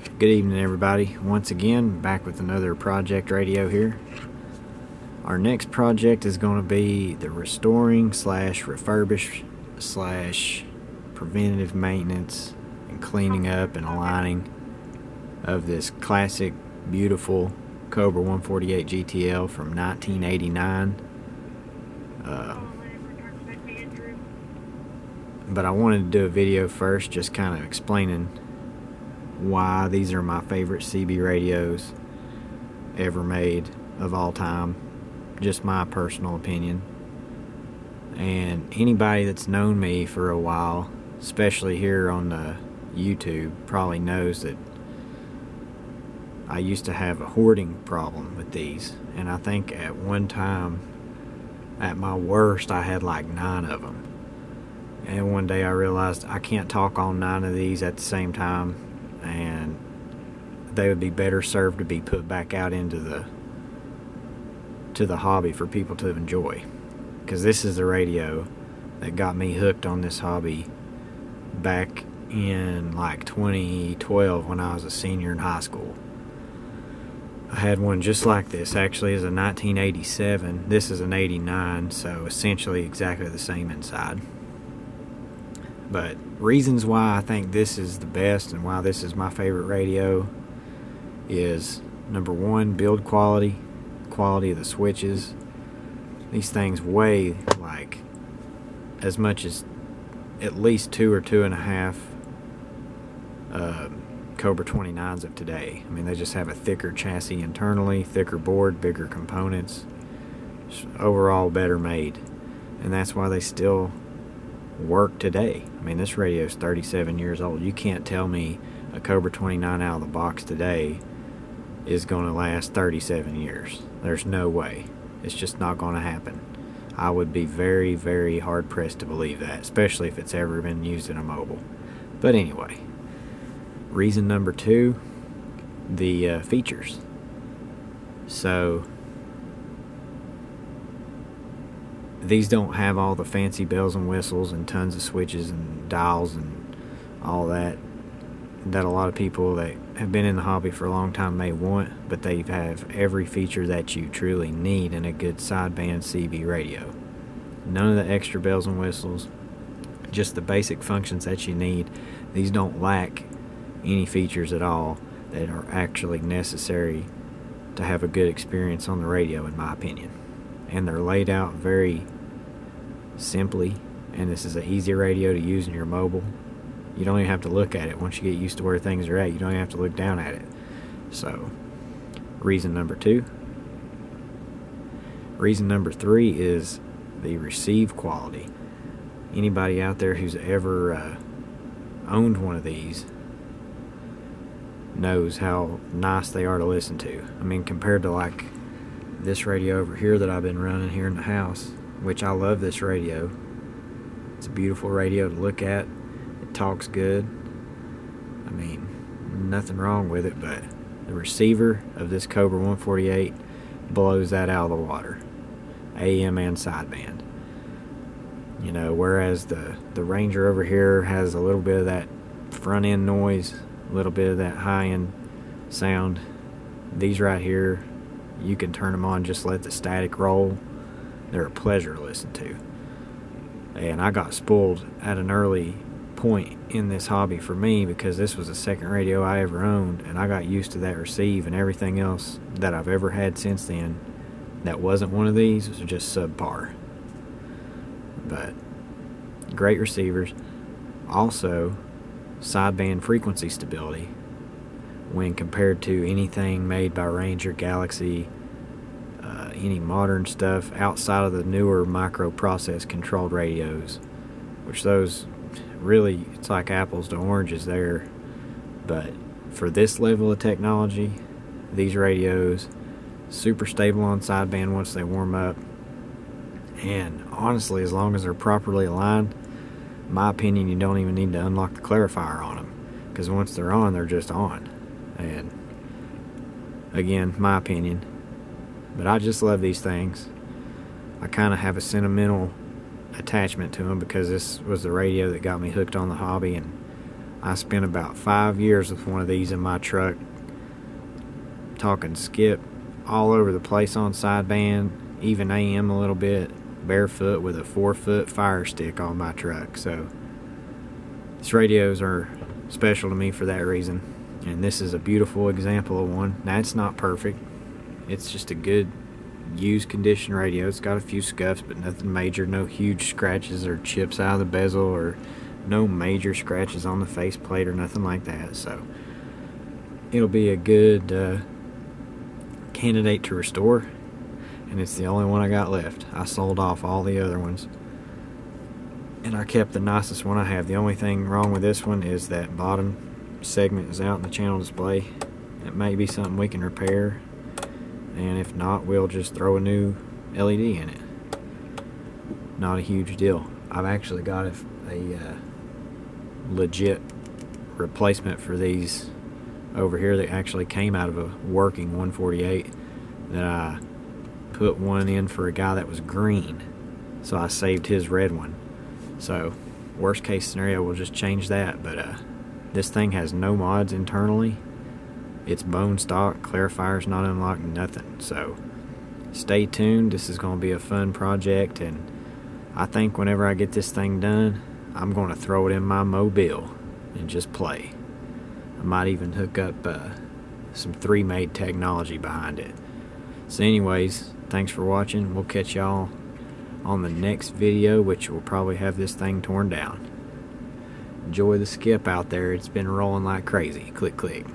Good evening, everybody. Once again, back with another project radio here. Our next project is going to be the restoring / refurbish / preventative maintenance and cleaning up and aligning of this classic, beautiful Cobra 148 GTL from 1989. But I wanted to do a video first, just kind of explaining why these are my favorite CB radios ever made of all time. Just my personal opinion. And anybody that's known me for a while, especially here on the YouTube, probably knows that I used to have a hoarding problem with these. And I think at one time, at my worst, I had like 9 of them. And one day I realized I can't talk on 9 of these at the same time, and they would be better served to be put back out into the hobby for people to enjoy. Because this is the radio that got me hooked on this hobby back in like 2012 when I was a senior in high school. I had one just like this. Actually, it's a 1987. This is an 89, so essentially exactly the same inside. But reasons why I think this is the best and why this is my favorite radio is, number one, build quality of the switches. These things weigh like as much as at least 2 or 2.5 Cobra 29s of today. I mean, they just have a thicker chassis internally, thicker board, bigger components, just overall better made. And that's why they still work today. I mean, this radio is 37 years old. You can't tell me a Cobra 29 out of the box today is going to last 37 years. There's no way. It's just not going to happen. I would be very, very hard pressed to believe that, especially if it's ever been used in a mobile. But anyway, reason number 2, the features. So these don't have all the fancy bells and whistles and tons of switches and dials and all that a lot of people that have been in the hobby for a long time may want, but they have every feature that you truly need in a good sideband CB radio. None of the extra bells and whistles, just the basic functions that you need. These don't lack any features at all that are actually necessary to have a good experience on the radio, in my opinion. And they're laid out very simply, and this is an easy radio to use in your mobile. You don't even have to look at it. Once you get used to where things are at, you don't even have to look down at it. So, reason number 2. Reason number 3 is the receive quality. Anybody out there who's ever owned one of these knows how nice they are to listen to. I mean, compared to like this radio over here that I've been running here in the house, which I love this radio. It's a beautiful radio to look at. It talks good. I mean, nothing wrong with it, but the receiver of this Cobra 148 blows that out of the water. AM and sideband. You know, whereas the Ranger over here has a little bit of that front end noise, a little bit of that high end sound. These right here, you can turn them on, just let the static roll. They're a pleasure to listen to. And I got spoiled at an early point in this hobby for me, because this was the second radio I ever owned, and I got used to that receive, and everything else that I've ever had since then that wasn't one of these was just subpar. But great receivers. Also, sideband frequency stability when compared to anything made by Ranger, Galaxy, any modern stuff outside of the newer microprocess controlled radios, which those really, it's like apples to oranges there. But for this level of technology, these radios, super stable on sideband once they warm up, and honestly, as long as they're properly aligned, in my opinion, you don't even need to unlock the clarifier on them, because once they're on, they're just on. And again, my opinion, but I just love these things. I kind of have a sentimental attachment to them because this was the radio that got me hooked on the hobby, and I spent about 5 years with one of these in my truck, talking skip all over the place on sideband, even AM a little bit, barefoot with a 4-foot fire stick on my truck. So these radios are special to me for that reason, and this is a beautiful example of one. Now, it's not perfect. It's just a good used condition radio. It's got a few scuffs, but nothing major. No huge scratches or chips out of the bezel, or no major scratches on the faceplate or nothing like that. So it'll be a good candidate to restore, and it's the only one I got left. I sold off all the other ones, and I kept the nicest one I have. The only thing wrong with this one is that bottom segment is out in the channel display. It may be something we can repair, and if not, we'll just throw a new LED in it. Not a huge deal. I've actually got a legit replacement for these over here that actually came out of a working 148, that I put one in for a guy that was green, so I saved his red one. So worst case scenario, we'll just change that. But this thing has no mods internally. It's bone stock, clarifier's not unlocked, nothing. So stay tuned. This is going to be a fun project, and I think whenever I get this thing done, I'm going to throw it in my mobile and just play. I might even hook up some 3-made technology behind it. So anyways, thanks for watching. We'll catch y'all on the next video, which will probably have this thing torn down. Enjoy the skip out there. It's been rolling like crazy. Click, click.